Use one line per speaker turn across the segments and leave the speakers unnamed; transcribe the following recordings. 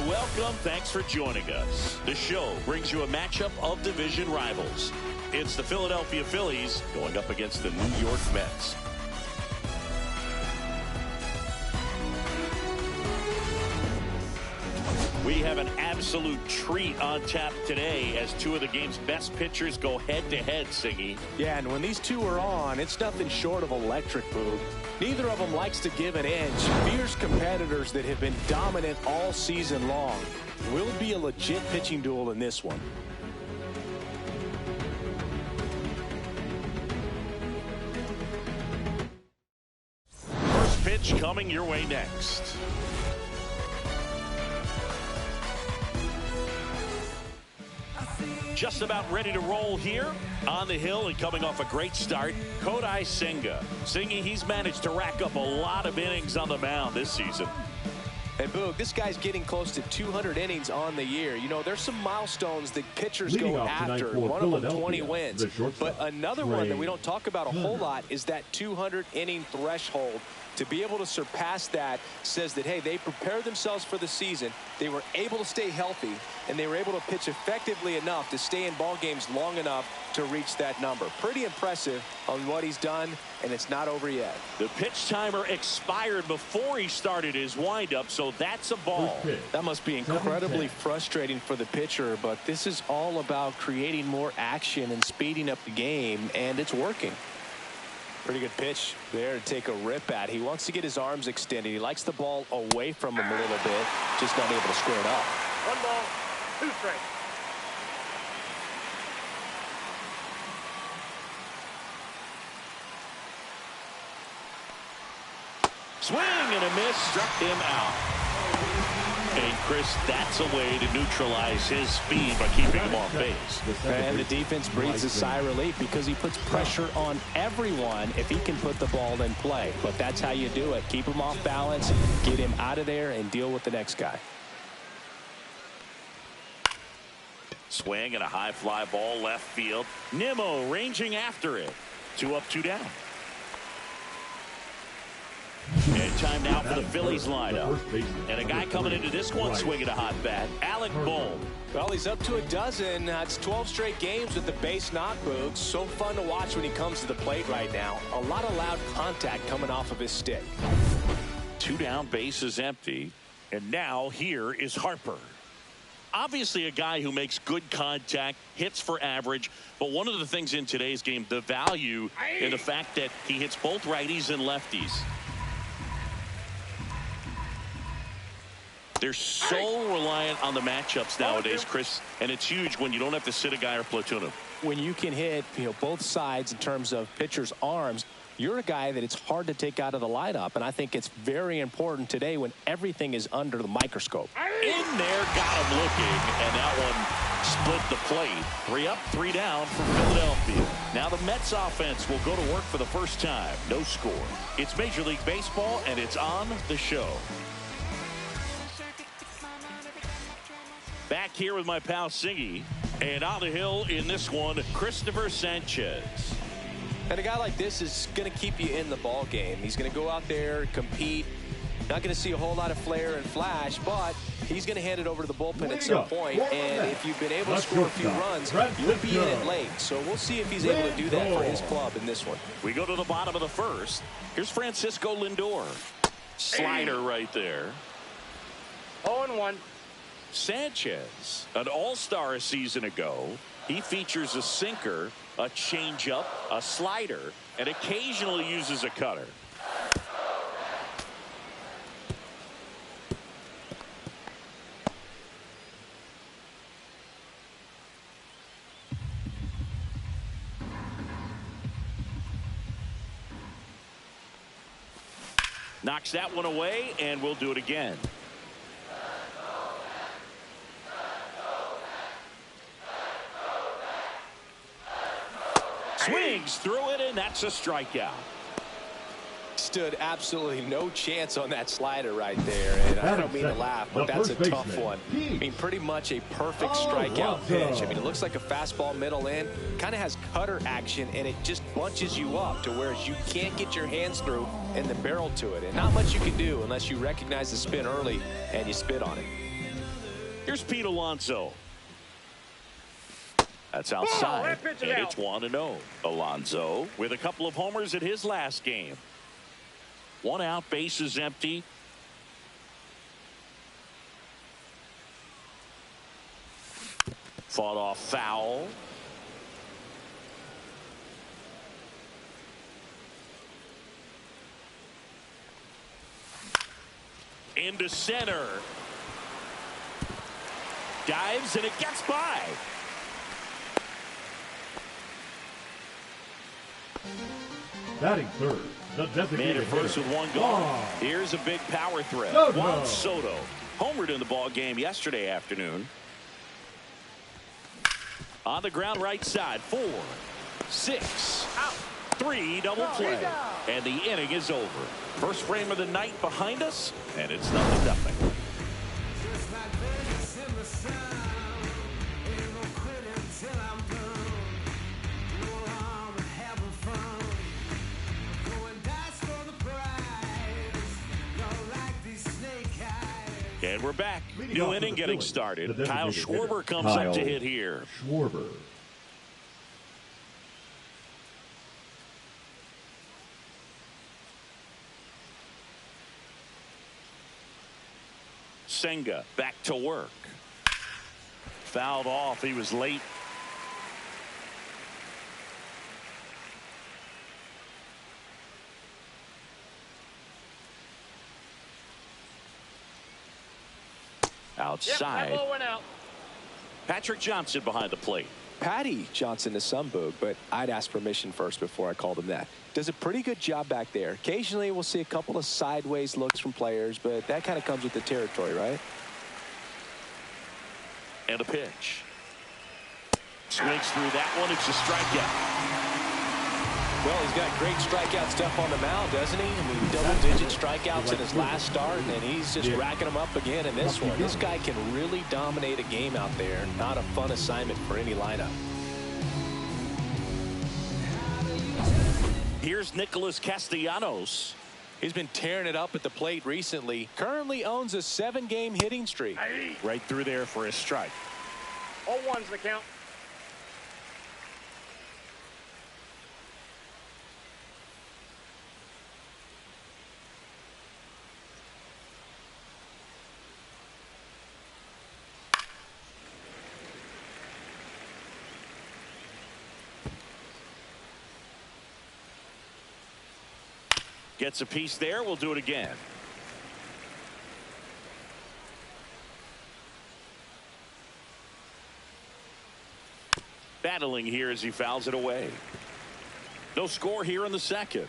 welcome. Thanks for joining us. The show brings you a matchup of division rivals. It's the Philadelphia Phillies going up against the New York Mets. We have an absolute treat on tap today as two of the game's best pitchers go head-to-head, Singy.
Yeah, and when these two are on, it's nothing short of electric, Boog. Neither of them likes to give an inch. Fierce competitors that have been dominant all season long. Will be a legit pitching duel in this one.
First pitch coming your way next. Just about ready to roll here on the hill and coming off a great start, Kodai Senga. Singy, he's managed to rack up a lot of innings on the mound this season.
And Boog, this guy's getting close to 200 innings on the year. You know, there's some milestones that pitchers go after. One of them 20 wins. But another one that we don't talk about a whole lot is that 200 inning threshold. To be able to surpass that says that, hey, they prepared themselves for the season. They were able to stay healthy, and they were able to pitch effectively enough to stay in ball games long enough to reach that number. Pretty impressive on what he's done, and it's not over yet.
The pitch timer expired before he started his windup, so that's a ball.
That must be incredibly frustrating for the pitcher, but this is all about creating more action and speeding up the game, and it's working. Pretty good pitch there to take a rip at. He wants to get his arms extended. He likes the ball away from him a little bit, just not able to square it up.
1 ball, 2 strikes.
Swing and a miss, struck him out. And Chris, that's a way to neutralize his speed by keeping him off base.
And the defense breathes a sigh of relief because he puts pressure on everyone if he can put the ball in play. But that's how you do it. Keep him off balance, get him out of there, and deal with the next guy.
Swing and a high fly ball left field. Nimmo ranging after it. 2 up, 2 down. And time now for the Phillies lineup. And a guy coming into this one swinging a hot bat, Alec Bohm.
Well, he's up to a dozen. It's 12 straight games with the base knock, Boog. So fun to watch when he comes to the plate right now. A lot of loud contact coming off of his stick.
2 down, base is empty. And now here is Harper. Obviously a guy who makes good contact, hits for average, but one of the things in today's game, the value in the fact that he hits both righties and lefties. They're so reliant on the matchups nowadays, Chris, and it's huge when you don't have to sit a guy or platoon him.
When you can hit, both sides in terms of pitchers' arms, you're a guy that it's hard to take out of the lineup, and I think it's very important today when everything is under the microscope.
In there, got him looking, and that one split the plate. 3 up, 3 down for Philadelphia. Now the Mets offense will go to work for the first time. No score. It's Major League Baseball, and it's on the show. Back here with my pal Singy, and on the hill in this one, Cristopher Sanchez.
And a guy like this is going to keep you in the ball game. He's going to go out there, compete. Not going to see a whole lot of flair and flash, but he's going to hand it over to the bullpen at some point. And if you've been able to score a few runs, you'll be in it late. So we'll see if he's able to do that for his club in this one.
We go to the bottom of the first. Here's Francisco Lindor. Slider right there.
0-1.
Sanchez, an all-star a season ago. He features a sinker, a changeup, a slider, and occasionally uses a cutter. Knocks that one away, and we'll do it again. Swings through it, and that's a strikeout.
Stood absolutely no chance on that slider right there, and I don't mean to laugh, but that's a tough one. I mean, pretty much a perfect strikeout pitch. I mean, it looks like a fastball middle in, kind of has cutter action, and it just bunches you up to where you can't get your hands through and the barrel to it, and not much you can do unless you recognize the spin early and you spit on it.
Here's Pete Alonso. That's outside, and it's 1-0. Alonso with a couple of homers at his last game. 1 out, bases empty. Fought off foul. Into center. Dives, and it gets by.
Batting third, the designated
Man at first with 1 gone. Here's a big power threat. Juan Soto homered in the ball game yesterday afternoon. On the ground right side. 4, 6, 3 double play. And the inning is over. First frame of the night behind us, and it's 0-0. And we're back. New inning getting started. Kyle Schwarber comes up to hit here.
Schwarber.
Senga back to work. Fouled off. He was late. Outside.
Yep, went out.
Patrick Johnson behind the plate.
Patty Johnson to some boog, but I'd ask permission first before I called him that. Does a pretty good job back there. Occasionally we'll see a couple of sideways looks from players, but that kind of comes with the territory, right?
And a pitch. Swings through that one. It's a strikeout.
Well, he's got great strikeout stuff on the mound, doesn't he? I mean, double-digit strikeouts in his last start, and he's just racking them up again in this one. This guy can really dominate a game out there. Not a fun assignment for any lineup.
Here's Nicholas Castellanos.
He's been tearing it up at the plate recently. Currently owns a 7-game hitting streak.
Right through there for a strike.
0-1's the count.
Gets a piece there. We'll do it again. Battling here as he fouls it away. No score here in the second.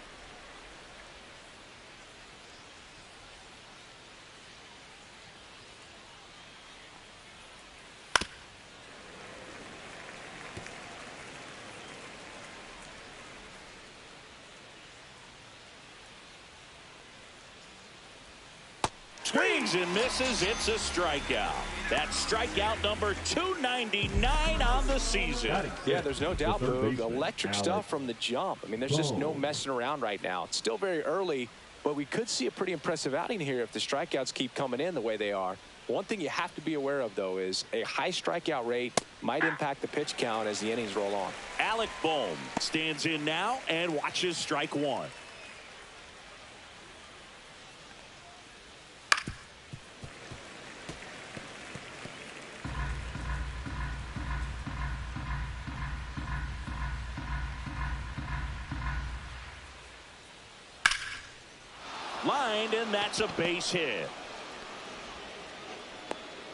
Swings and misses. It's a strikeout. That's strikeout number 299 on the season.
Yeah, there's no doubt, Boog. Electric stuff from the jump. I mean, there's just no messing around right now. It's still very early, but we could see a pretty impressive outing here if the strikeouts keep coming in the way they are. One thing you have to be aware of, though, is a high strikeout rate might impact the pitch count as the innings roll on.
Alec Bohm stands in now and watches strike one. Lined, and that's a base hit.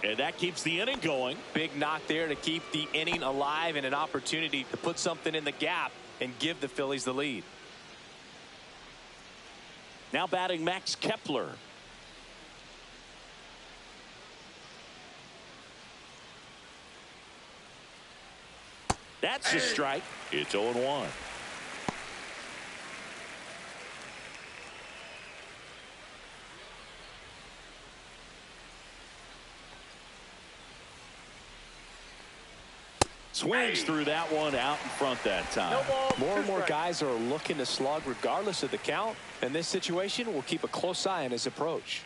And that keeps the inning going.
Big knock there to keep the inning alive and an opportunity to put something in the gap and give the Phillies the lead.
Now batting Max Kepler. That's a strike. It's 0-1. Swings through that one out in front that time.
More and more guys are looking to slug regardless of the count. In this situation, we'll keep a close eye on his approach.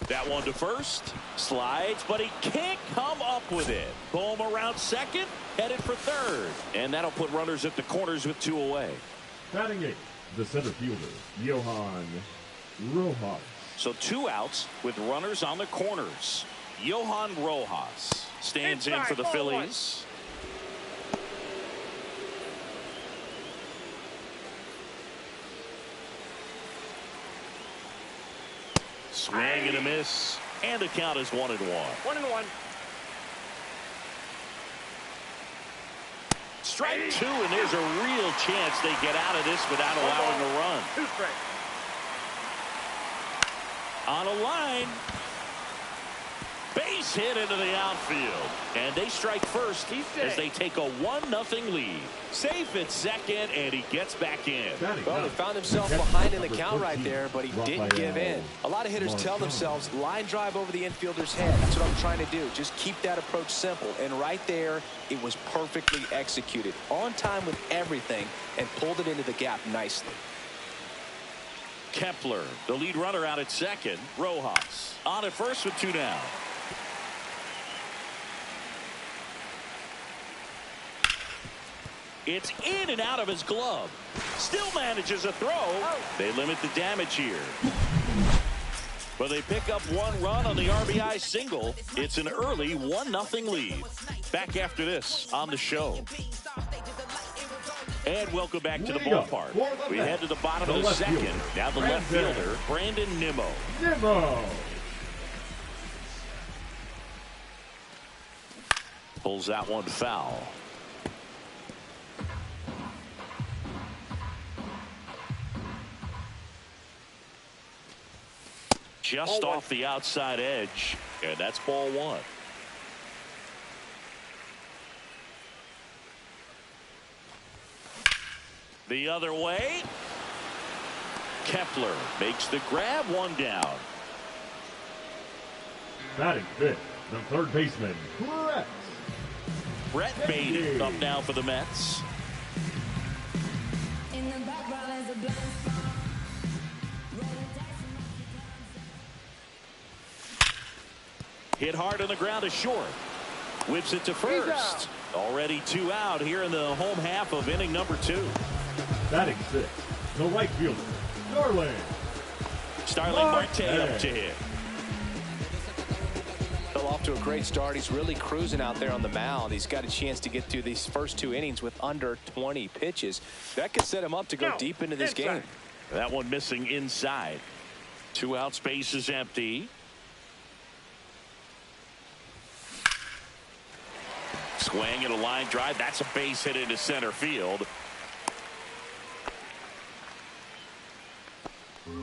That one to first. Slides, but he can't come up with it. Bohm around second, headed for third. And that'll put runners at the corners with 2 away.
Batting 8, the center fielder, Johan Rojas.
So 2 outs with runners on the corners. Johan Rojas stands in for the Phillies. Swing and a miss, and the count is 1-1.
1-1.
Strike 2, and there's a real chance they get out of this without allowing a run.
2 strikes.
On a line. Base hit into the outfield. And they strike first as they take a 1-0 lead. Safe at second, and he gets back in.
Well, he found himself behind in the count right there, but he didn't give in. A lot of hitters tell themselves, line drive over the infielder's head. That's what I'm trying to do. Just keep that approach simple. And right there, it was perfectly executed. On time with everything, and pulled it into the gap nicely.
Kepler, the lead runner out at second. Rojas on at first with 2 down. It's in and out of his glove. Still manages a throw. They limit the damage here. But they pick up 1 run on the RBI single. It's an early 1-0 lead. Back after this on the show. And welcome back to the ballpark. We head to the bottom of the second. Now the left fielder, Brandon Nimmo. Pulls that one foul. Just off the outside edge, and that's ball 1. The other way. Kepler makes the grab, 1 down.
Batting 5th, the third baseman,
Brett Baty up now for the Mets. Hit hard on the ground to short. Whips it to first. Already 2 out here in the home half of inning number 2.
Batting 6th, the right fielder,
Starling Marte up to hit.
Fell off to a great start. He's really cruising out there on the mound. He's got a chance to get through these first 2 innings with under 20 pitches. That could set him up to go deep into this game.
That one missing inside. 2 out, space is empty. Swing and a line drive. That's a base hit into center field.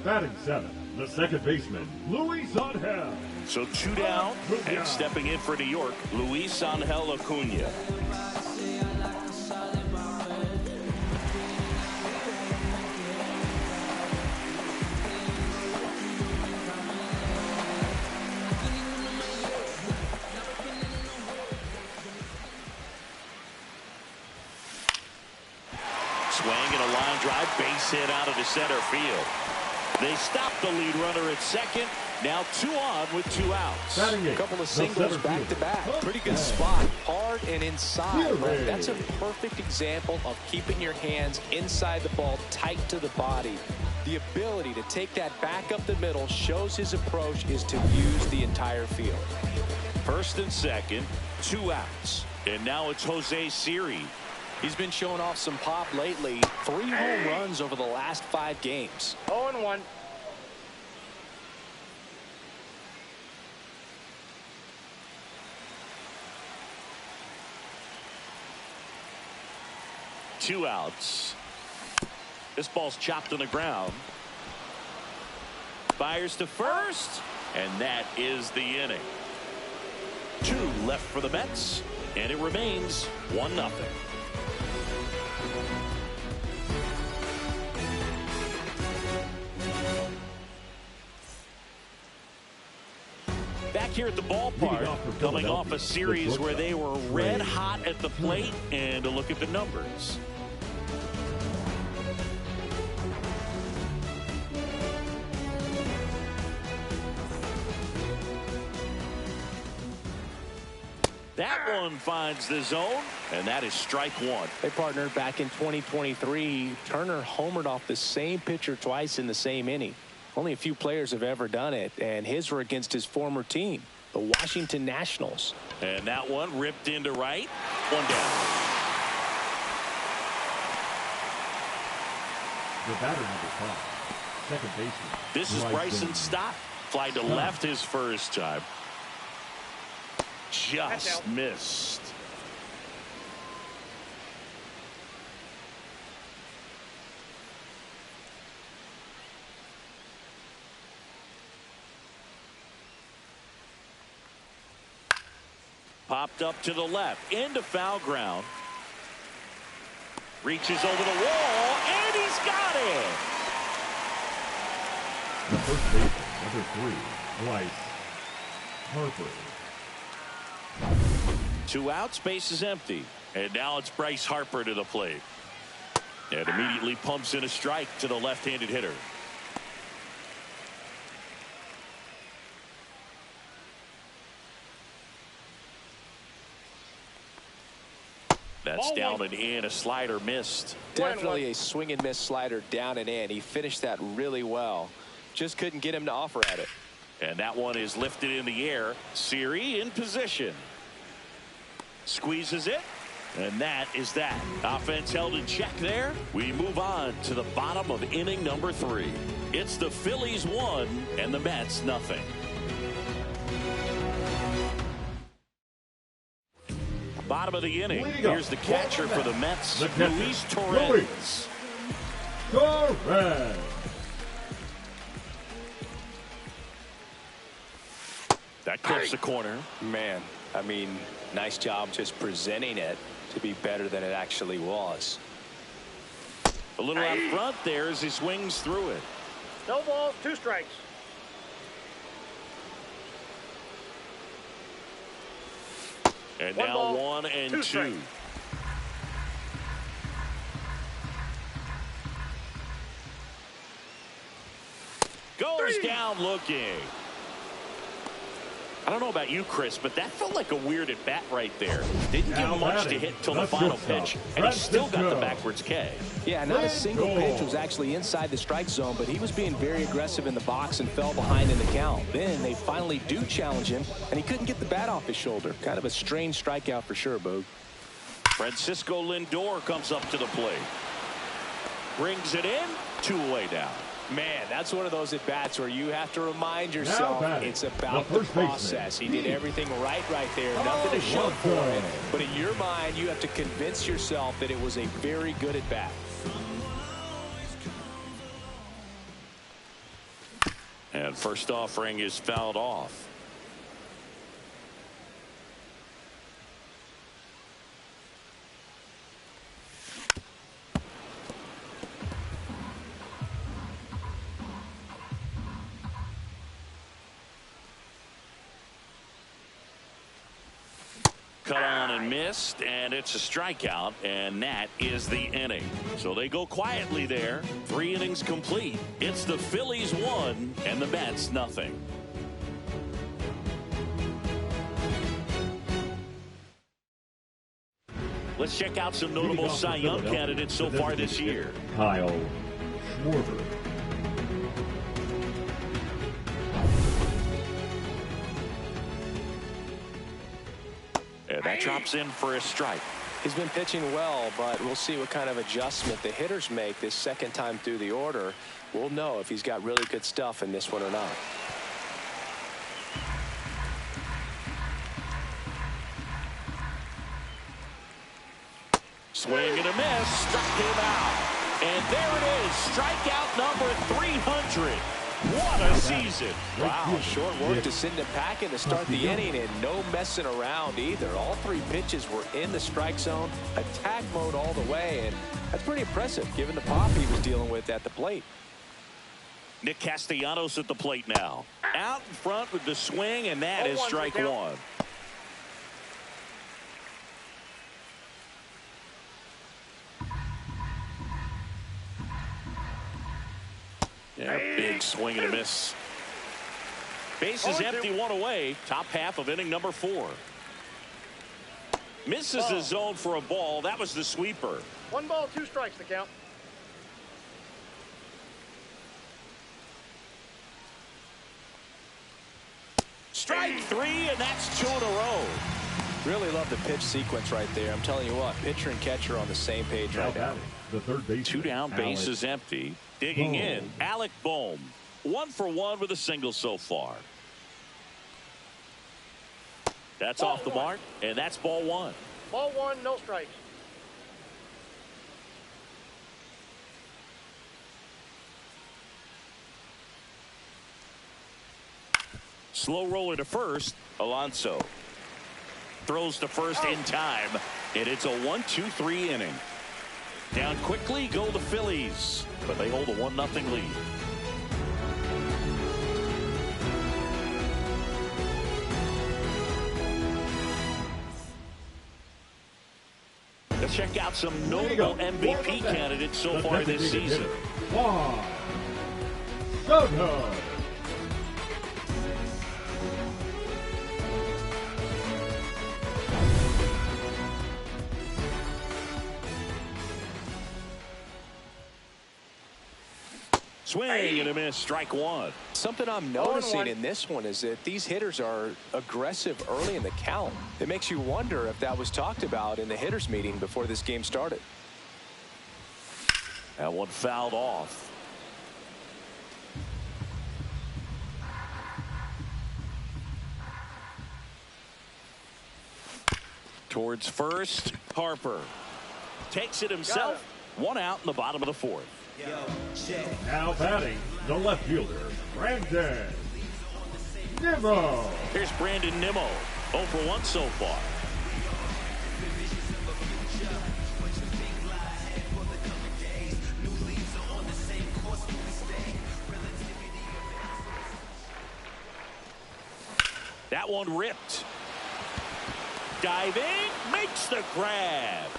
Batting 7th, the second baseman, Luis Angel.
So 2 down, and stepping in for New York, Luis Angel Acuna. Swing and a line drive, base hit out of the center field. They stop the lead runner at second. Now 2 on with 2 outs.
A couple of singles back to back. Pretty good spot. Hard and inside. But that's a perfect example of keeping your hands inside the ball, tight to the body. The ability to take that back up the middle shows his approach is to use the entire field.
First and second, 2 outs. And now it's Jose Siri.
He's been showing off some pop lately. 3 home runs over the last 5 games.
0-1.
Two outs. This ball's chopped on the ground. Fires to first, and that is the inning. 2 left for the Mets, and it remains 1-0. Back here at the ballpark, coming off a series where they were red hot at the plate, and a look at the numbers. That one finds the zone, and that is strike one.
Hey, partner, back in 2023, Turner homered off the same pitcher twice in the same inning. Only a few players have ever done it, and his were against his former team, the Washington Nationals.
And that one ripped into right. One down.
The batter number 5, second baseman.
This is Bryson Stott. Fly to left his first time. Just missed. Popped up to the left, into foul ground. Reaches over the wall, and he's got it.
The first baseman, number 3, Bryce Harper.
2 outs, base is empty. And now it's Bryce Harper to the plate. And immediately pumps in a strike to the left-handed hitter. That's down and in. A slider missed.
Definitely a swing and miss slider down and in. He finished that really well. Just couldn't get him to offer at it.
And that one is lifted in the air. Siri in position. Squeezes it. And that is that. Offense held in check there. We move on to the bottom of inning number 3. It's the Phillies 1 and the Mets nothing. Bottom of the inning. Here's the catcher for the Mets, Luis Torres.
Torres.
That clips the corner.
Man, I mean, nice job just presenting it to be better than it actually was.
A little out front there as he swings through it.
No balls, 2 strikes.
And
One
now
ball,
1 and 2.
strikes.
Goes down looking. I don't know about you, Chris, but that felt like a weird at bat right there. Didn't give much to hit till the final pitch, and he still got the backwards K.
Yeah, not a single pitch was actually inside the strike zone, but he was being very aggressive in the box and fell behind in the count. Then they finally do challenge him, and he couldn't get the bat off his shoulder. Kind of a strange strikeout for sure, Boog.
Francisco Lindor comes up to the plate. Brings it in, 2 away down.
Man, that's one of those at-bats where you have to remind yourself it's about the process. He did everything right there. Nothing to show for it. But in your mind, you have to convince yourself that it was a very good at-bat.
And first offering is fouled off. Cut on and missed, and it's a strikeout, and that is the inning. So they go quietly there. 3 innings complete. It's the Phillies 1 and the Mets nothing. Let's check out some notable Cy Young candidates so far this year.
Kyle Schwarber.
And that drops in for a strike.
He's been pitching well, but we'll see what kind of adjustment the hitters make this second time through the order. We'll know if he's got really good stuff in this one or not.
Swing and a miss, struck him out. And there it is, strikeout number 300. What a season.
Wow, short work to send him packing to start the inning, and no messing around either. All 3 pitches were in the strike zone, attack mode all the way, and that's pretty impressive given the pop he was dealing with at the plate.
Nick Castellanos at the plate now. Out in front with the swing, and that is strike 1. Yeah, big swing and a miss. Base is empty, 1 away. Top half of inning number 4. Misses the zone for a ball. That was the sweeper.
1 ball, 2 strikes to count.
Strike 3, and that's 2 in a row.
Really love the pitch sequence right there. I'm telling you what, pitcher and catcher are on the same page right now.
The third base.
2 down, base is empty. Digging in, Alec Bohm. 1 for 1 with a single so far. That's off the mark, and that's ball 1.
Ball 1, no strikes.
Slow roller to first. Alonso throws to first in time, and it's a 1-2-3 inning. Down quickly go the Phillies, but they hold a 1-0 lead. Let's check out some notable MVP candidates so far this season.
Soto.
Swing and a miss, strike 1.
Something I'm noticing in this one is that these hitters are aggressive early in the count. It makes you wonder if that was talked about in the hitters meeting before this game started.
That one fouled off. Towards first, Harper takes it himself. 1 out in the bottom of the 4th.
Now batting, the left fielder, Brandon Nimmo.
Here's Brandon Nimmo. 0 for 1 so far. That one ripped. Diving, makes the grab.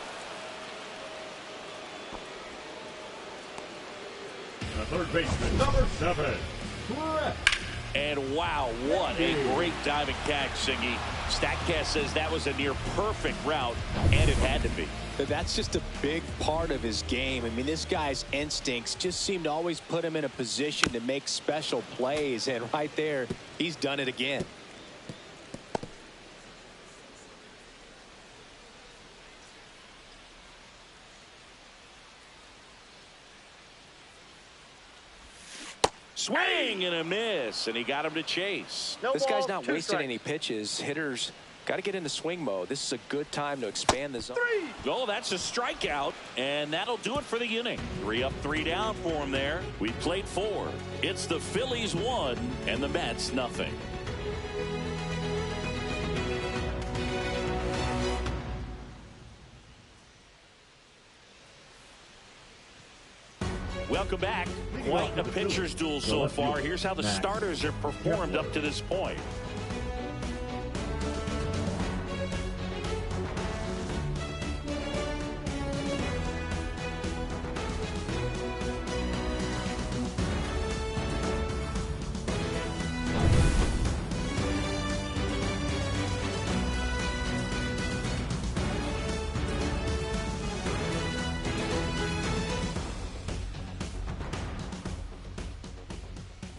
The third baseman, number 7, Brett.
And wow, what a great diving catch, Singy. StatCast says that was a near perfect route, and it had to be.
That's just a big part of his game. I mean, this guy's instincts just seem to always put him in a position to make special plays, and right there, he's done it again.
Swing and a miss, and he got him to chase.
This guy's not wasting any pitches. Hitters got to get into swing mode. This is a good time to expand the zone.
3. Oh, that's a strikeout, and that'll do it for the inning. 3 up, 3 down for him there. We played 4. It's the Phillies 1 and the Mets 0. Welcome back. Quite a pitcher's duel so far. Here's how the starters have performed up to this point.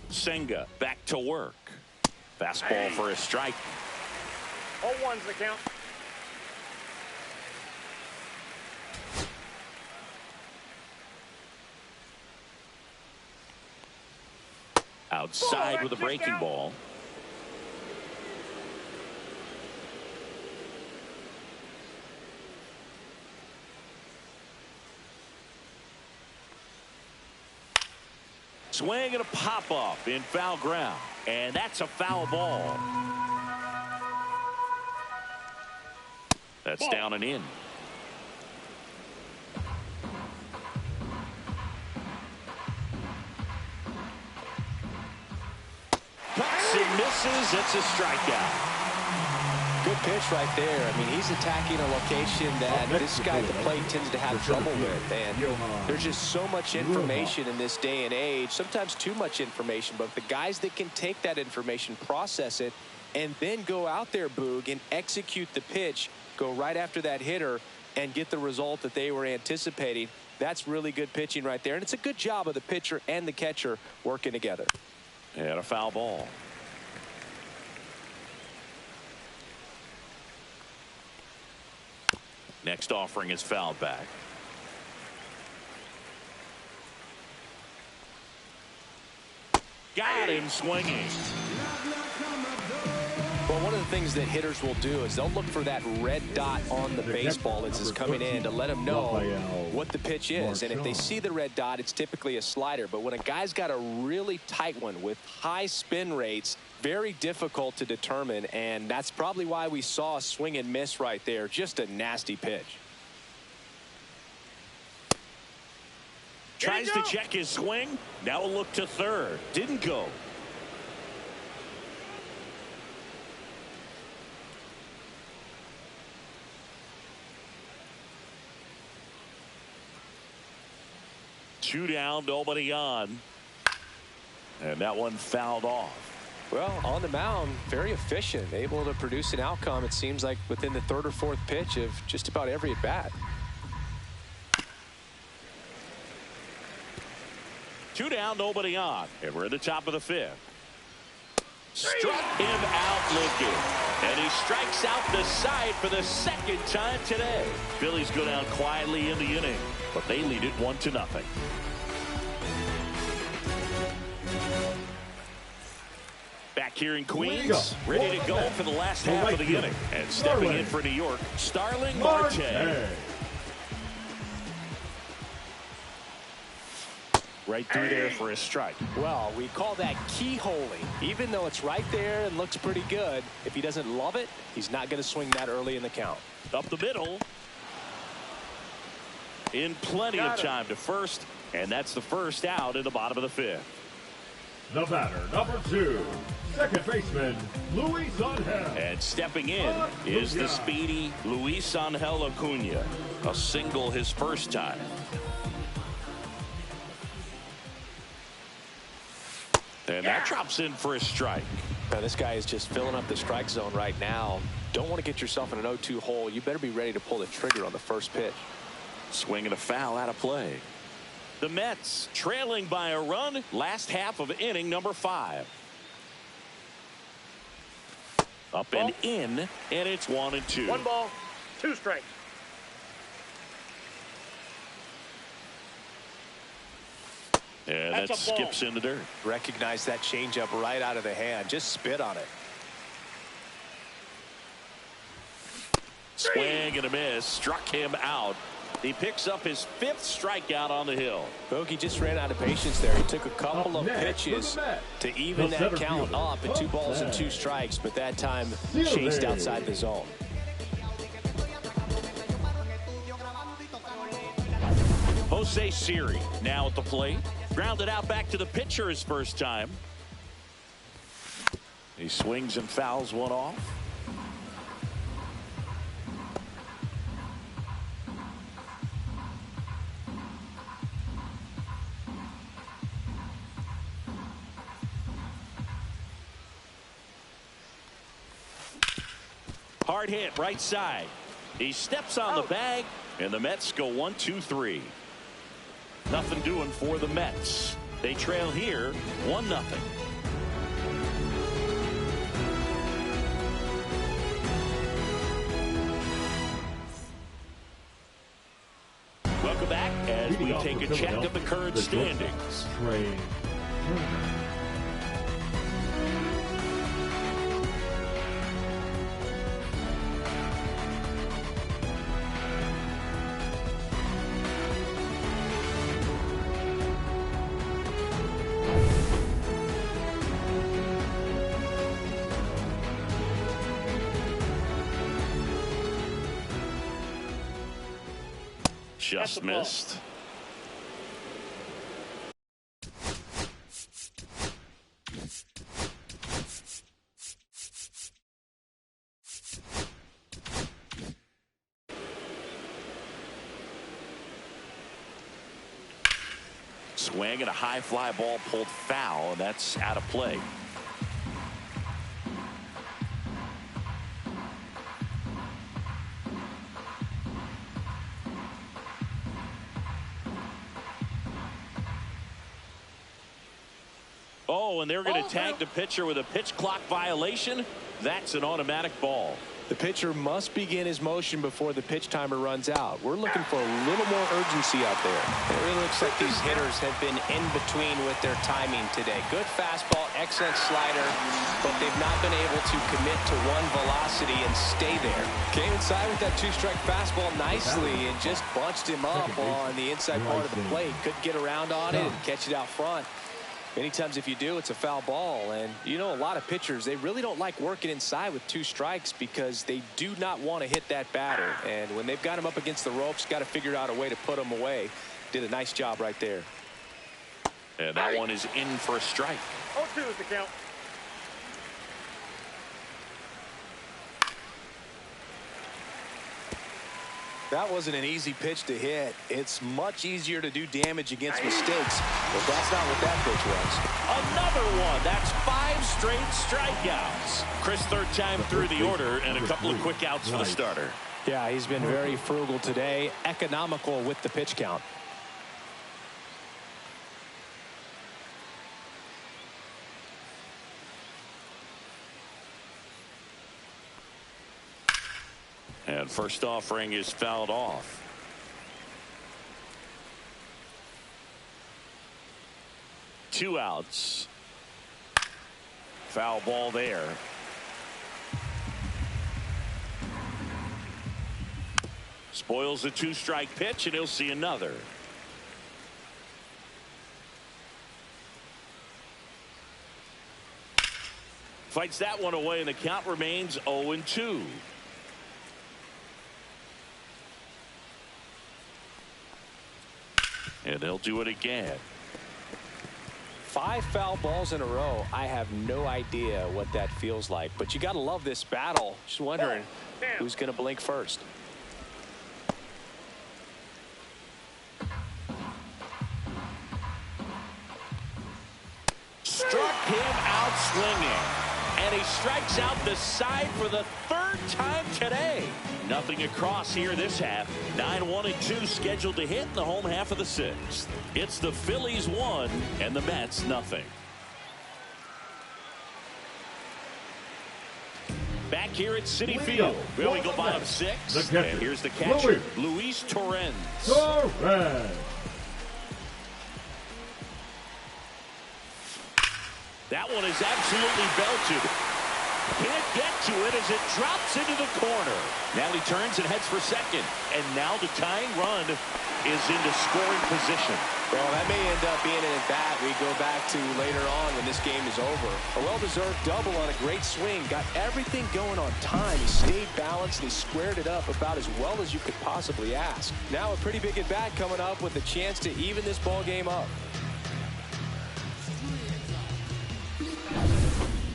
Senga back to work. Fastball for a strike.
0-1's the count.
Outside with a breaking ball. Swing and a pop-up in foul ground. And that's a foul ball. That's down and in. Cuts and misses. It's a strikeout.
Good pitch right there. I mean, he's attacking a location that this guy at the plate tends to have trouble with. And there's just so much information in this day and age, sometimes too much information. But the guys that can take that information, process it, and then go out there, Boog, and execute the pitch, go right after that hitter and get the result that they were anticipating. That's really good pitching right there. And it's a good job of the pitcher and the catcher working together.
And a foul ball. Next offering is fouled back. Got him swinging.
Well, one of the things that hitters will do is they'll look for that red dot on the baseball as it's coming in to let them know what the pitch is. And if they see the red dot, it's typically a slider. But when a guy's got a really tight one with high spin rates, very difficult to determine. And that's probably why we saw a swing and miss right there. Just a nasty pitch.
Tries to check his swing. Now a look to third. Didn't go. Two down, nobody on. And that one fouled off.
Well, on the mound, very efficient, able to produce an outcome, it seems like, within the third or fourth pitch of just about every at bat.
Two down, nobody on. And we're at the top of the fifth. Struck him out looking. And he strikes out the side for the second time today. Phillies go down quietly in the inning, but they lead it 1-0. Back here in Queens, ready to go for the last half of the inning. And stepping in for New York, Starling Marte. Right through there for a strike.
Well, we call that keyholing. Even though it's right there and looks pretty good, if he doesn't love it, he's not going to swing that early in the count.
Up the middle. In plenty of time to first, and that's the first out in the bottom of the fifth.
The batter, number 2, second baseman, Luis Angel.
And stepping in is the speedy Luis Angel Acuna. A single his first time. And that drops in for a strike.
Now, this guy is just filling up the strike zone right now. Don't want to get yourself in an 0-2 hole. You better be ready to pull the trigger on the first pitch.
Swing and a foul out of play. The Mets trailing by a run. Last half of inning number 5. Up and in, and it's 1-2.
1 ball, 2 strikes.
And that skips in the dirt.
Recognize that changeup right out of the hand. Just spit on it.
Swing and a miss. Struck him out. He picks up his 5th strikeout on the hill.
Bogey just ran out of patience there. He took a couple of pitches to even that count up at 2 balls and 2 strikes, but that time chased outside the zone.
Jose Siri now at the plate. Grounded out back to the pitcher his first time. He swings and fouls one off. Hard hit right side. He steps on the bag, and the Mets go 1-2-3. Nothing doing for the Mets. They trail here 1-0. Welcome back as we take a check of the current standings. Just missed. Swing and a high fly ball pulled foul, and that's out of play. Oh, and they're going to tag the pitcher with a pitch clock violation. That's an automatic ball.
The pitcher must begin his motion before the pitch timer runs out. We're looking for a little more urgency out there.
It really looks like these hitters have been in between with their timing today. Good fastball, excellent slider, but they've not been able to commit to one velocity and stay there.
Came inside with that two-strike fastball nicely and just bunched him up on the inside part of the plate. Couldn't get around on it and catch it out front. Many times if you do, it's a foul ball. And you know, a lot of pitchers, they really don't like working inside with 2 strikes because they do not want to hit that batter. And when they've got him up against the ropes, got to figure out a way to put him away. Did a nice job right there.
And that one is in for a strike.
0-2 is the count.
That wasn't an easy pitch to hit. It's much easier to do damage against mistakes, but that's not what that pitch was.
Another one. That's 5 straight strikeouts. Chris, third time through the order, and a couple of quick outs for the starter.
Yeah, he's been very frugal today, economical with the pitch count.
And first offering is fouled off. Two outs. Foul ball there. Spoils a 2-strike pitch, and he'll see another. Fights that one away, and the count remains 0-2. And they'll do it again.
5 foul balls in a row. I have no idea what that feels like, but you got to love this battle. Just wondering who's going to blink first.
Struck him out swinging, and he strikes out the side for the 3rd time today. Nothing across here this half. 9-1-2 scheduled to hit in the home half of the 6th. It's the Phillies 1 and the Mets nothing. Back here at Citi Field, where we go bottom 6. And here's the catcher, Luis Torrens. That one is absolutely belted. Can't get to it as it drops into the corner. Now he turns and heads for second. And now the tying run is into scoring position.
Well, that may end up being an at-bat we go back to later on when this game is over. A well-deserved double on a great swing. Got everything going on time. He stayed balanced and he squared it up about as well as you could possibly ask. Now a pretty big at-bat coming up with a chance to even this ball game up.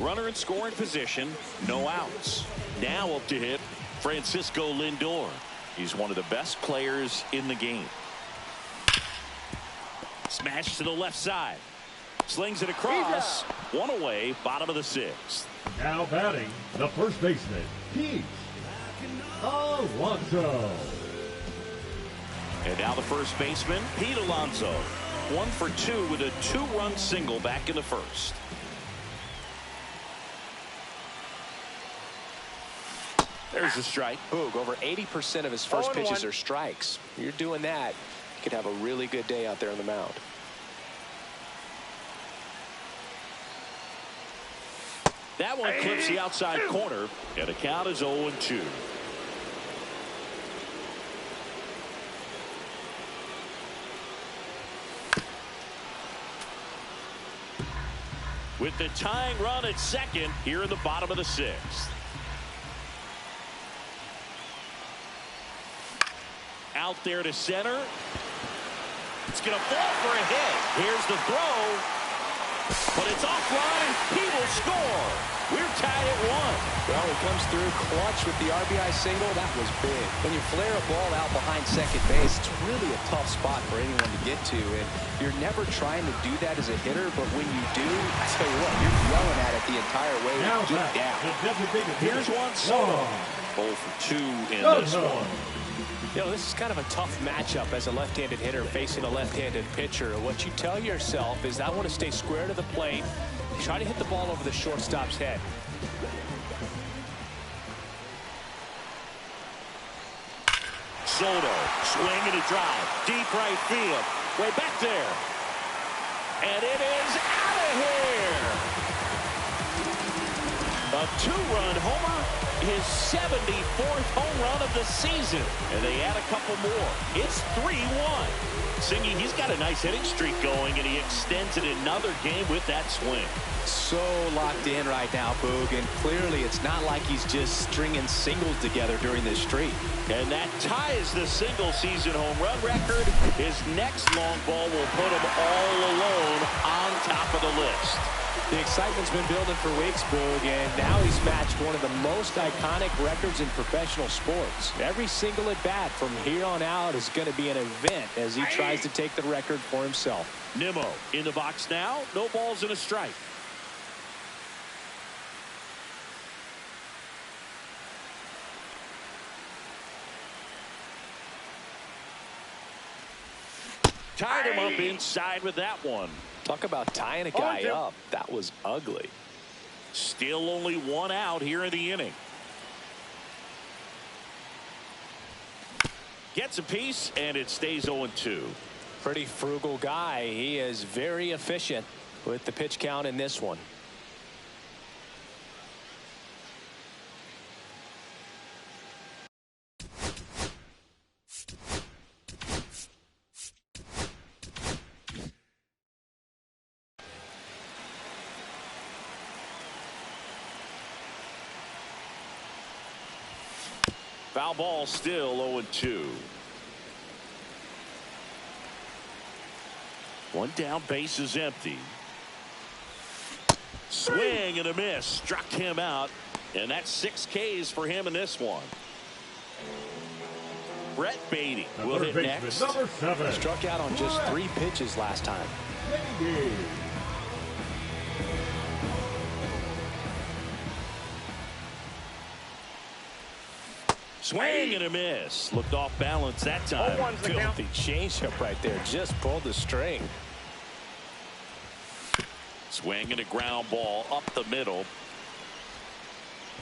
Runner in scoring position, no outs. Now up to hit Francisco Lindor. He's one of the best players in the game. Smash to the left side. Slings it across. One away, bottom of the 6th.
Now batting, the first baseman, Pete Alonso.
And now the first baseman, Pete Alonso. 1 for 2 with a 2-run single back in the 1st. There's a strike.
Boog, over 80% of his first pitches are strikes. You're doing that, you could have a really good day out there on the mound.
That one clips the outside corner, and the count is 0-2. With the tying run at second here in the bottom of the 6th. Out there to center. It's going to fall for a hit. Here's the throw. But it's offline. He will score. We're tied at 1.
Well, he comes through clutch with the RBI single. That was big. When you flare a ball out behind second base, it's really a tough spot for anyone to get to. And you're never trying to do that as a hitter. But when you do, I tell you what, you're yelling at it the entire way. Get down.
Here's one. 0 for 2 in this one.
You know, this is kind of a tough matchup as a left-handed hitter facing a left-handed pitcher. What you tell yourself is I want to stay square to the plate, Try to hit the ball over the shortstop's head.
Soto swinging a drive. Deep right field. Way back there. And it is out of here. A two-run homer. His 74th home run of the season. And they add a couple more. It's 3-1. Singy, he's got a nice hitting streak going, and he extends it another game with that swing.
So locked in right now, Boog, and clearly it's not like he's just stringing singles together during this streak.
And that ties the single-season home run record. His next long ball will put him all alone on top of the list.
The excitement's been building for weeks, Boog, and now he's matched one of the most iconic records in professional sports. Every single at-bat from here on out is going to be an event as he tries to take the record for himself.
Nimmo in the box now. No balls and a strike. Tied him up inside with that one.
Talk about tying a guy up. That was ugly.
Still only one out here in the inning. Gets a piece, and it stays 0-2.
Pretty frugal guy. He is very efficient with the pitch count in this one.
Foul ball, still 0-2. One down, base is empty. Swing and a miss. Struck him out. And that's 6 Ks for him in this one. Brett Beatty will hit next.
Number 7.
Struck out on just 3 pitches last time.
Swing and a miss. Looked off balance that time.
Filthy changeup right there. Just pulled the string.
Swing and a ground ball up the middle.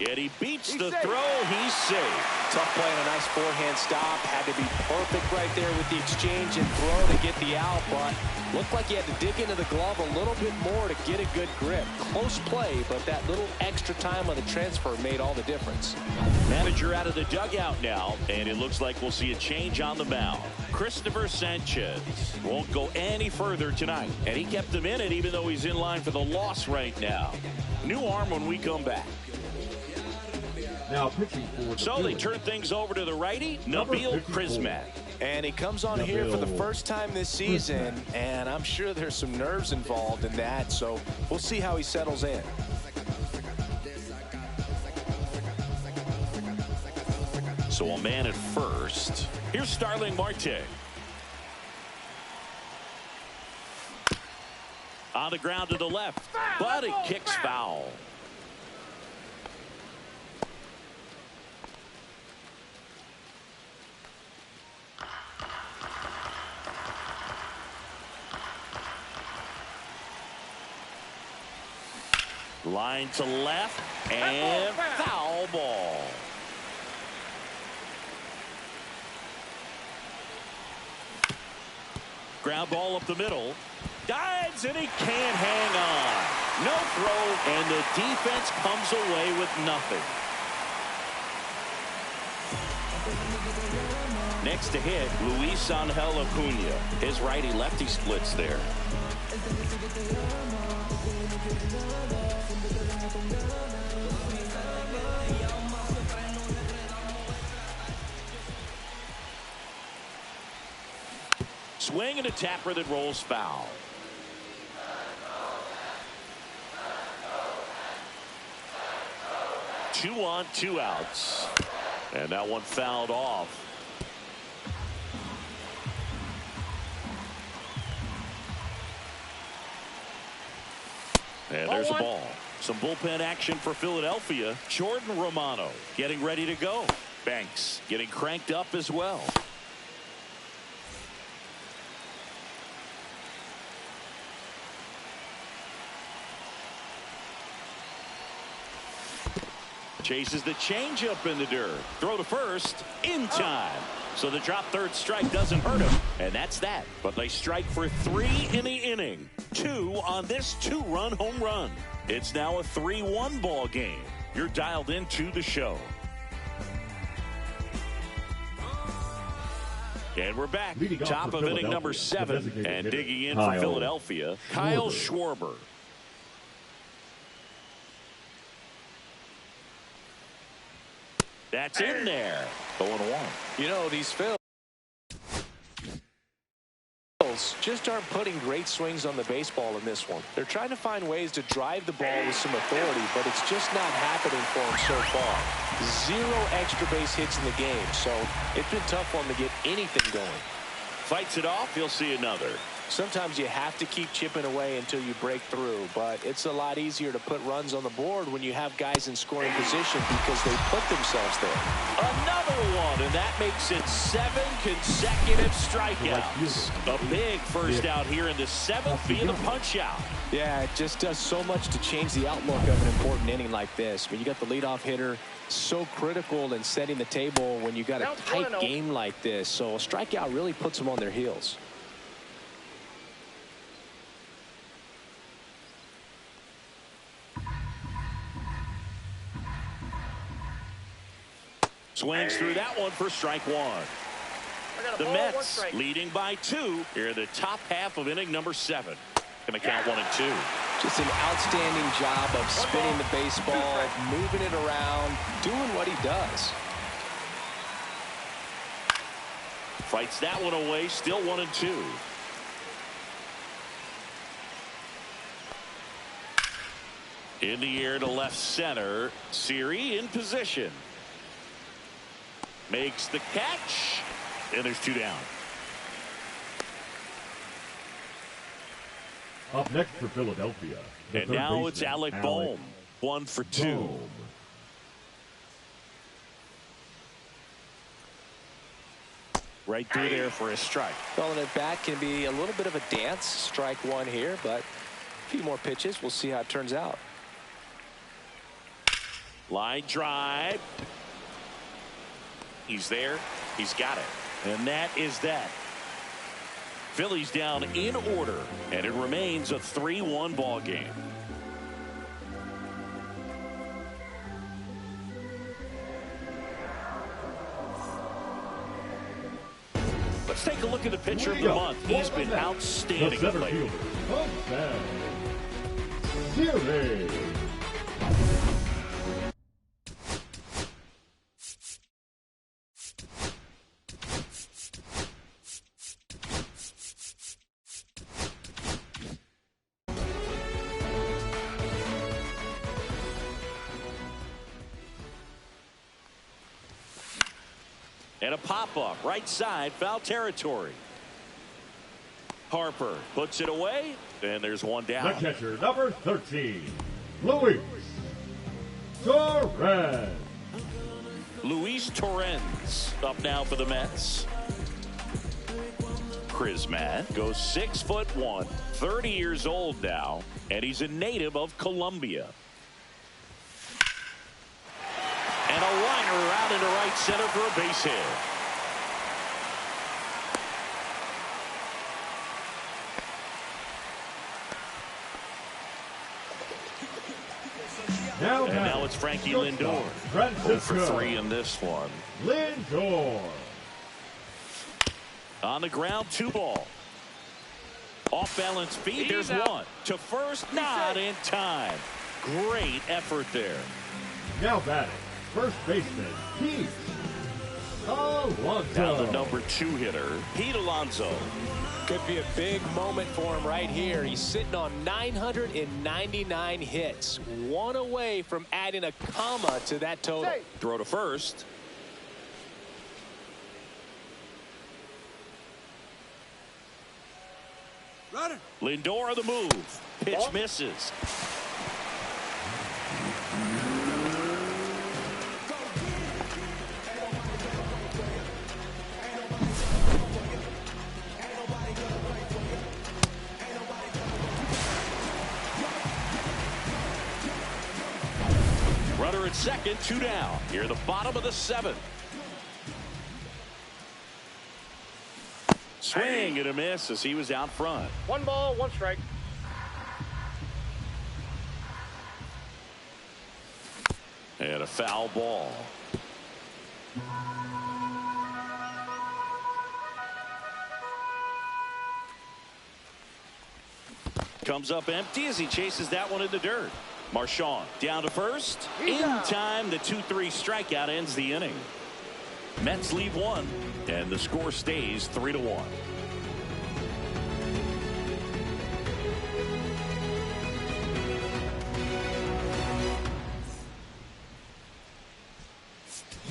Yet he beats the throw. He's safe.
Tough play and a nice forehand stop. Had to be perfect right there with the exchange and throw to get the out, but looked like he had to dig into the glove a little bit more to get a good grip. Close play, but that little extra time on the transfer made all the difference.
Manager out of the dugout now, and it looks like we'll see a change on the mound. Cristopher Sanchez won't go any further tonight, and he kept him in it even though he's in line for the loss right now. New arm when we come back.
Now pitching for the
So they turn things over to the righty, Nabil Prismat.
And he comes on here for the first time this season, and I'm sure there's some nerves involved in that, so we'll see how he settles in.
So a man at first. Here's Starling Marte. On the ground to the left, but it kicks foul. Line to left, and foul ball. Ground ball up the middle. Dives, and he can't hang on. No throw, and the defense comes away with nothing. Next to hit, Luis Angel Acuna. His righty-lefty splits there. Swing and a tapper that rolls foul. Two on, 2 outs. And that one fouled off. And there's a ball. Some bullpen action for Philadelphia. Jordan Romano getting ready to go. Banks getting cranked up as well. Chases the changeup in the dirt. Throw to first in time. So the drop third strike doesn't hurt him. And that's that. But they strike for 3 in the inning. 2 on this 2-run home run. It's now a 3-1 ball game. You're dialed into the show. And we're back. Top of inning number 7. And digging in for Philadelphia, Kyle Schwarber. That's in there. 0-1.
You know, these Phils just aren't putting great swings on the baseball in this one. They're trying to find ways to drive the ball with some authority, but it's just not happening for them so far. 0 extra base hits in the game, so it's been tough for them to get anything going.
Fights it off, you'll see another.
Sometimes you have to keep chipping away until you break through, but it's a lot easier to put runs on the board when you have guys in scoring position because they put themselves there.
Another one, and that makes it 7 consecutive strikeouts. A big first out here in the 7th via the punch out.
Yeah, it just does so much to change the outlook of an important inning like this. I mean, you got the leadoff hitter, so critical in setting the table when you got a tight game like this. So a strikeout really puts them on their heels.
Swings through that one for strike 1. The Mets leading by 2 here in the top half of inning number 7. Going to count 1 and 2.
Just an outstanding job of spinning the baseball, moving it around, doing what he does.
Fights that one away, still 1 and 2. In the air to left center. Siri in position. Makes the catch. And there's 2 down.
Up next for Philadelphia.
And now it's Alec Bohm. 1 for 2. Right through there for a strike.
Throwing it back can be a little bit of a dance. Strike 1 here, but a few more pitches. We'll see how it turns out.
Line drive. He's there. He's got it. And that is that. Phillies down in order, and it remains a 3-1 ball game. Let's take a look at the pitcher of the month. He's been outstanding of late. And a pop-up, right side, foul territory. Harper puts it away, and there's 1 down.
The catcher, number 13, Luis Torrens.
Luis Torrens up now for the Mets. Crismat goes 6'1", 30 years old now, and he's a native of Colombia. And a liner out into right center for a base hit. Now it's Frankie Lindor. 0 for 3 in this one.
Lindor.
On the ground, 2 ball. Off balance feet. Here's 1 to first, not in time. Great effort there.
Now batting, first baseman Pete Alonso.
Now the number 2 hitter, Pete Alonso.
Could be a big moment for him right here. He's sitting on 999 hits. 1 away from adding a comma to that total.
Throw to first.
Runner.
Lindor on the move. Pitch misses. Runner at second, 2 down. Here in the bottom of the 7th. Swing and a miss as he was out front.
1 ball, 1 strike.
And a foul ball. Comes up empty as he chases that one in the dirt. Marchand down to first. In time, the 2-3 strikeout ends the inning. Mets leave 1, and the score stays 3-1.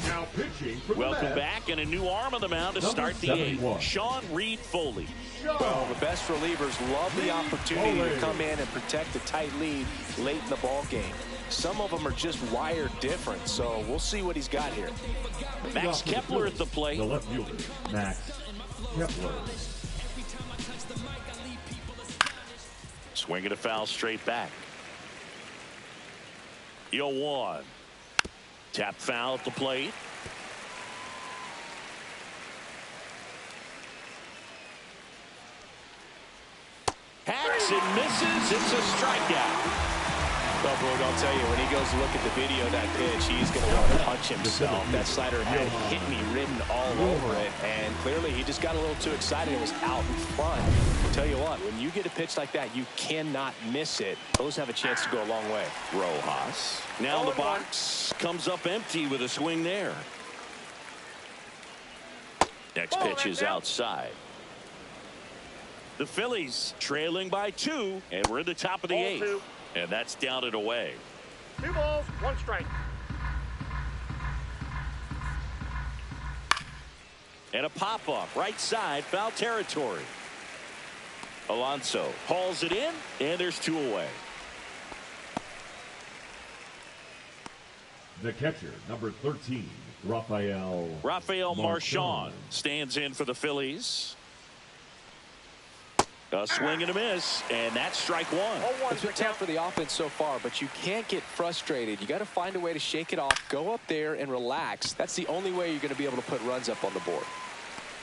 Now pitching for the
Welcome
Mets,
back, and a new arm on the mound to start the 8th. Sean Reed-Foley.
Well, the best relievers love the opportunity to come in and protect a tight lead late in the ball game. Some of them are just wired different, so we'll see what he's got here.
Max Kepler at the plate.
the left fielder, Max Kepler.
Swinging a foul straight back. 0-1. Tap foul at the plate. Hacks and misses. It's a strikeout.
Well, Boog, I'll tell you, when he goes to look at the video of that pitch, he's going to want to punch himself. That slider had hit me written all over it, and clearly he just got a little too excited and was out in front. I'll tell you what, when you get a pitch like that, you cannot miss it. Those have a chance to go a long way.
Rojas now in the box, comes up empty with a swing there. Next pitch is outside. The Phillies trailing by 2, and we're in the top of the 8th. And that's down and away.
2 balls, 1 strike.
And a pop-up right side, foul territory. Alonso hauls it in, and there's 2 away.
The catcher, number 13, Rafael
Marchand stands in for the Phillies. A swing and a miss, and that's strike 1.
It's been tough for the offense so far, but you can't get frustrated. You got to find a way to shake it off, go up there and relax. That's the only way you're going to be able to put runs up on the board.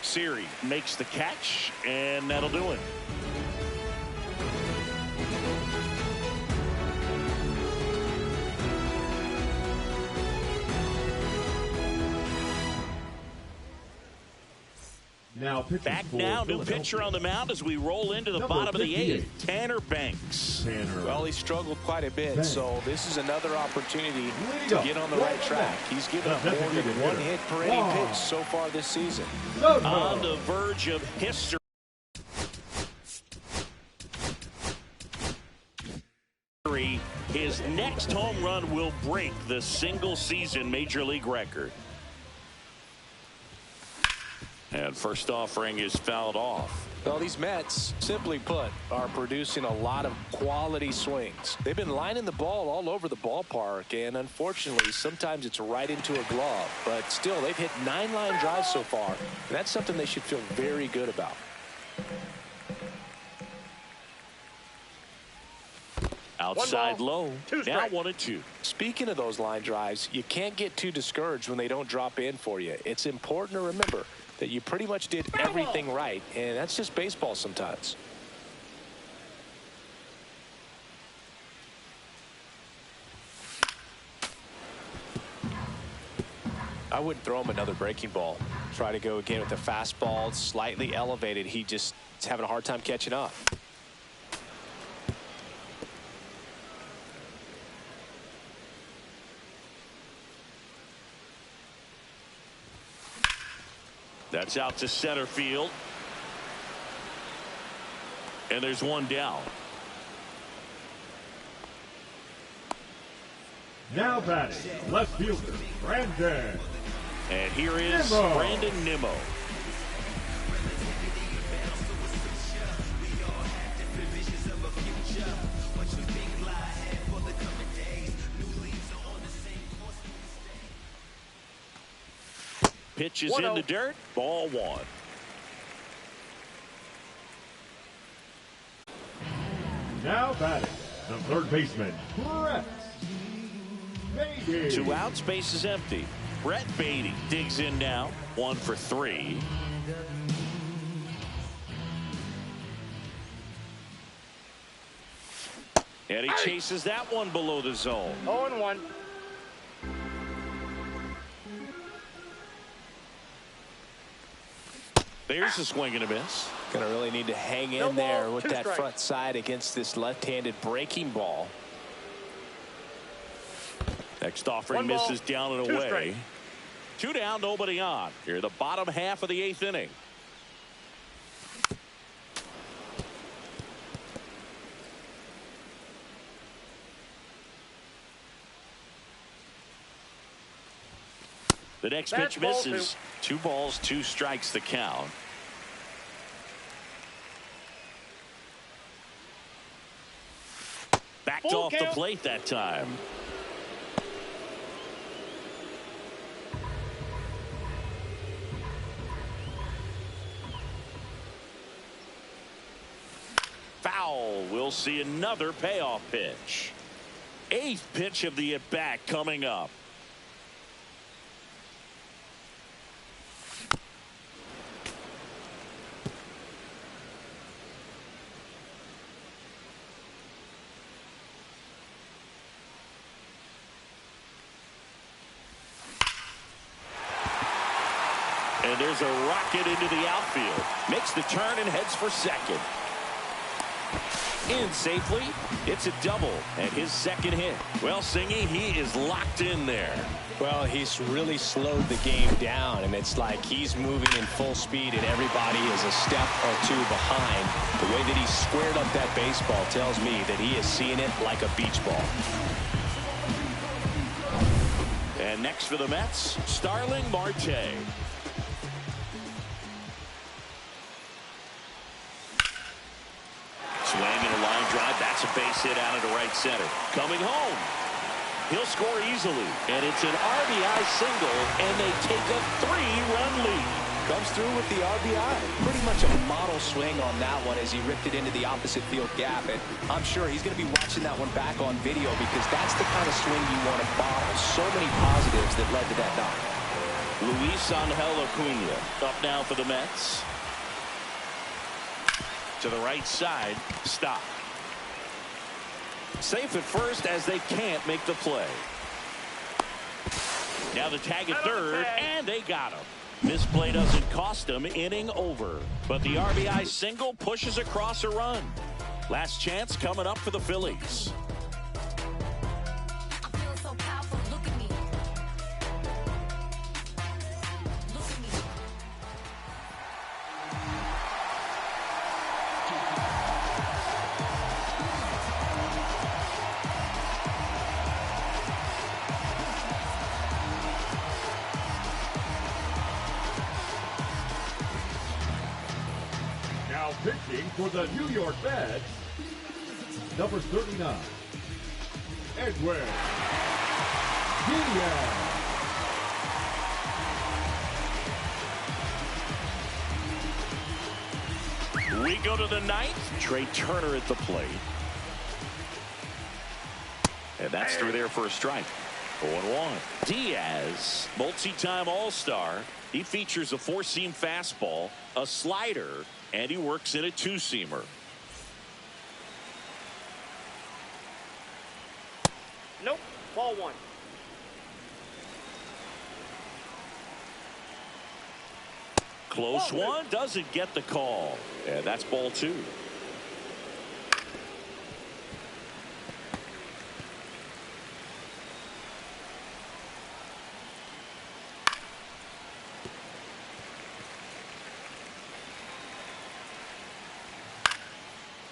Siri makes the catch, and that'll do it.
Now
back now, new pitcher on the mound as we roll into the bottom of the 8th. Tanner Banks.
Well, he struggled quite a bit, so this is another opportunity to get on the right track. He's given up more than 1 hit per inning pitch so far this season.
On the verge of history. His next home run will break the single-season Major League record. And first offering is fouled off.
Well, these Mets, simply put, are producing a lot of quality swings. They've been lining the ball all over the ballpark, and unfortunately, sometimes it's right into a glove. But still, they've hit 9 line drives so far, and that's something they should feel very good about.
Outside low, now 1-2.
Speaking of those line drives, you can't get too discouraged when they don't drop in for you. It's important to remember that you pretty much did everything right, and that's just baseball sometimes. I wouldn't throw him another breaking ball. Try to go again with the fastball, slightly elevated. He just is having a hard time catching up.
That's out to center field. And there's 1 down.
Now batting, left fielder, Brandon.
And here is Brandon Nimmo. Pitch is in the dirt. Ball 1.
Now batting, the third baseman, Brett. Beatty.
2 outs, base is empty. Brett Beatty digs in now. 1 for 3. And he chases that one below the zone.
0-1.
There's a swing and a miss.
Gonna really need to hang in there with that front side against this left-handed breaking ball.
Next offering misses down and away. 2 down, nobody on. Here, the bottom half of the 8th inning. The next pitch misses. 2 balls, 2 strikes the count. Backed off the plate that time. Foul. We'll see another payoff pitch. 8th pitch of the at-bat coming up. And there's a rocket into the outfield. Makes the turn and heads for second. In safely. It's a double and his second hit. Well, Singy, he is locked in there.
Well, he's really slowed the game down, and it's like he's moving in full speed and everybody is a step or 2 behind. The way that he squared up that baseball tells me that he is seeing it like a beach ball.
And next for the Mets, Starling Marte. Swing and a line drive. That's a base hit out into right center. Coming home. He'll score easily. And it's an RBI single, and they take a 3-run lead.
Comes through with the RBI. Pretty much a model swing on that one as he ripped it into the opposite field gap. And I'm sure he's going to be watching that one back on video because that's the kind of swing you want to bottle. So many positives that led to that knock.
Luis Angel Acuna up now for the Mets. To the right side. Stop. Safe at first as they can't make the play. Now the tag at third, and they got him. This play doesn't cost them. Inning over. But the RBI single pushes across a run. Last chance coming up for the Phillies.
Pitching for the New York Mets, number 39, Edwin Diaz.
We go to the 9th. Trey Turner at the plate. And that's through there for a strike. 0-1. Diaz, multi-time All-Star. He features a 4-seam fastball, a slider, and he works in a 2-seamer.
Nope. Ball 1.
Close one. Doesn't get the call. And that's ball 2.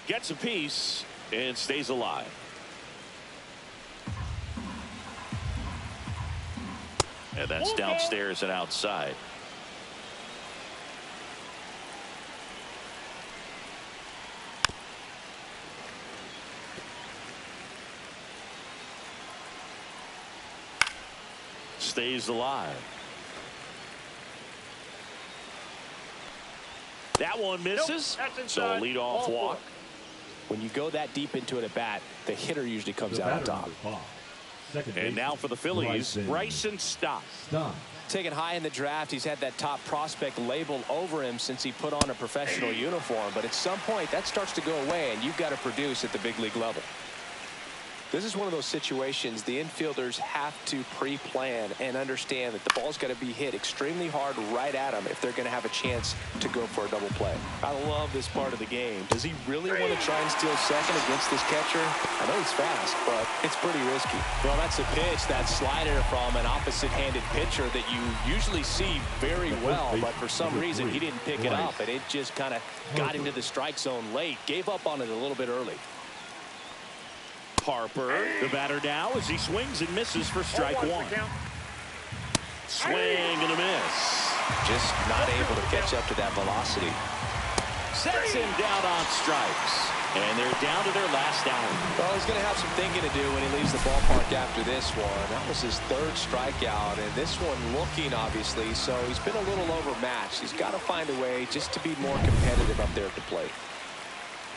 Gets a piece and stays alive. And that's downstairs and outside. Stays alive. That one misses.
Nope,
so a leadoff walk.
When you go that deep into it at bat, the hitter usually comes out on top.
And now for the Phillies, Bryson Stott.
Taken high in the draft, he's had that top prospect label over him since he put on a professional uniform. But at some point, that starts to go away, and you've got to produce at the big league level. This is one of those situations the infielders have to pre-plan and understand that the ball's got to be hit extremely hard right at them if they're going to have a chance to go for a double play. I love this part of the game. Does he really want to try and steal second against this catcher? I know he's fast, but it's pretty risky. Well, that's a pitch, that slider from an opposite-handed pitcher that you usually see very well, but for some reason he didn't pick it up, and it just kind of got into the strike zone late. Gave up on it a little bit early.
Harper, the batter now as he swings and misses for strike one. Swing and a miss.
Just not able to catch up to that velocity.
Sets him down on strikes. And they're down to their last out.
Well, he's going to have some thinking to do when he leaves the ballpark after this one. That was his third strikeout, and this one looking, obviously, so he's been a little overmatched. He's got to find a way just to be more competitive up there at the plate.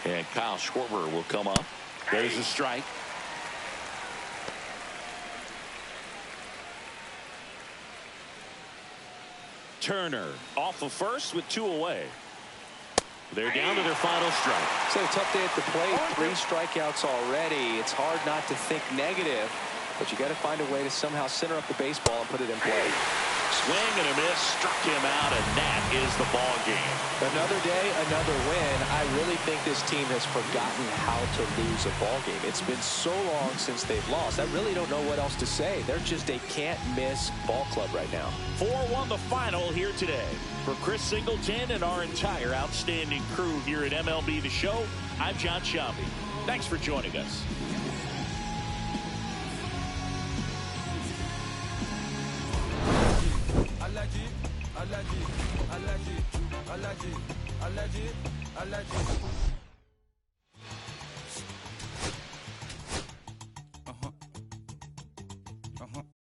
And Kyle Schwarber will come up. There's a strike. Turner off of first with 2 away. They're down to their final strike.
So a tough day at the plate. 3 strikeouts already. It's hard not to think negative, but you got to find a way to somehow center up the baseball and put it in play.
Swing and a miss, struck him out, and that is the ball game.
Another day, another win. I really think this team has forgotten how to lose a ball game. It's been so long since they've lost. I really don't know what else to say. They're just a can't-miss ball club right now.
4-1 the final here today. For Chris Singleton and our entire outstanding crew here at MLB The Show, I'm John Shelby. Thanks for joining us.
Allergy.